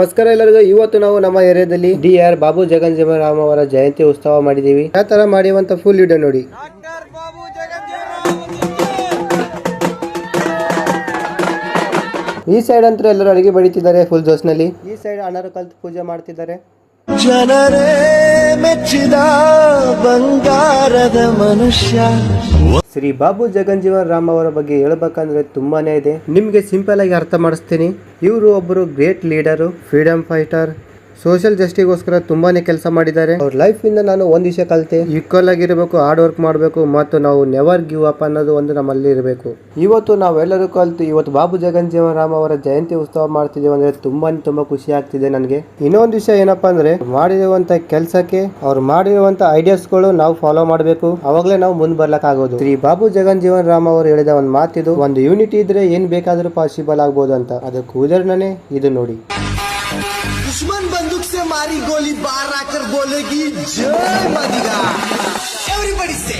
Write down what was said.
ನಮಸ್ಕಾರ ಎಲ್ಲರಿಗೂ. ಇವತ್ತು ನಾವು ನಮ್ಮ ಏರಿಯಾದಲ್ಲಿ DR ಬಾಬು ಜಗಜ್ಜೀವರಾಮ್ ಅವರ ಜಯಂತಿ ಉತ್ಸವ ಮಾಡಿದೀವಿ. ಯಾವ ತರ ಮಾಡಿವಂತ ಫುಲ್ ವಿಡಿಯೋ ನೋಡಿ. ಈ ಸೈಡ್ ಅಂತೂ ಎಲ್ಲರೂ ಅಡಿಗೆ ಬಡಿತಿದ್ದಾರೆ ಫುಲ್ ಜೋಸ್ನಲ್ಲಿ. ಈ ಸೈಡ್ ಅಣ್ಣರು ಕಲ್ತು ಪೂಜೆ ಮಾಡ್ತಿದ್ದಾರೆ. ಜನರೇ ಮೆಚ್ಚಿದ ಬಂಗಾರದ ಮನುಷ್ಯ ಶ್ರೀ ಬಾಬು ಜಗಜ್ಜೀವರಾಮ್ ಅವರ ಬಗ್ಗೆ ಹೇಳ್ಬೇಕಂದ್ರೆ ತುಂಬಾನೇ ಇದೆ. ನಿಮ್ಗೆ ಸಿಂಪಲ್ ಆಗಿ ಅರ್ಥ ಮಾಡಿಸ್ತೀನಿ. ಇವರು ಒಬ್ಬರು great leader, freedom fighter, social ಜಸ್ಟಿಸ್ಗೋಸ್ಕರ ತುಂಬಾನೇ ಕೆಲಸ ಮಾಡಿದ್ದಾರೆ. ಅವ್ರ ಲೈಫ್ ಇಂದ ನಾನು ಒಂದ್ ವಿಷಯ ಕಲಿತೆ, ಈಕ್ವಲ್ ಆಗಿರಬೇಕು, ಹಾರ್ಡ್ ವರ್ಕ್ ಮಾಡಬೇಕು ಮತ್ತು ನಾವು ನೆವರ್ ಗಿವ್ ಅಪ್ ಅನ್ನೋದು ಒಂದು ನಮ್ಮಲ್ಲಿ ಇರಬೇಕು. ಇವತ್ತು ನಾವೆಲ್ಲರೂ ಕಲಿತು ಇವತ್ತು ಬಾಬು ಜಗಜ್ಜೀವರಾಮ್ ಅವರ ಜಯಂತಿ ಉತ್ಸವ ಮಾಡ್ತಿದ್ದೀವಿ ಅಂದ್ರೆ ತುಂಬಾ ಖುಷಿ ಆಗ್ತಿದೆ ನನಗೆ. ಇನ್ನೊಂದು ವಿಷಯ ಏನಪ್ಪಾ ಅಂದ್ರೆ ಮಾಡಿರುವಂತ ಕೆಲಸಕ್ಕೆ ಅವ್ರು ಮಾಡಿರುವಂತ ಐಡಿಯಾಸ್ಗಳು ನಾವು ಫಾಲೋ ಮಾಡಬೇಕು. ಅವಾಗಲೇ ನಾವು ಮುಂದೆ ಬರ್ಲಕ್ ಆಗೋದು. ಶ್ರೀ ಬಾಬು ಜಗಜ್ಜೀವರಾಮ್ ಅವರು ಹೇಳಿದ ಒಂದು ಮಾತಿದು, ಒಂದು ಯೂನಿಟಿ ಇದ್ರೆ ಏನ್ ಬೇಕಾದ್ರೂ ಪಾಸಿಬಲ್ ಆಗ್ಬೋದು ಅಂತ. ಅದಕ್ಕೆ ಉದಾಹರಣೆ ಇದು ನೋಡಿ. दुश्मन बंदूक से मारी गोली बार आकर बोलेगी जय मादिगा एवरीबॉडी से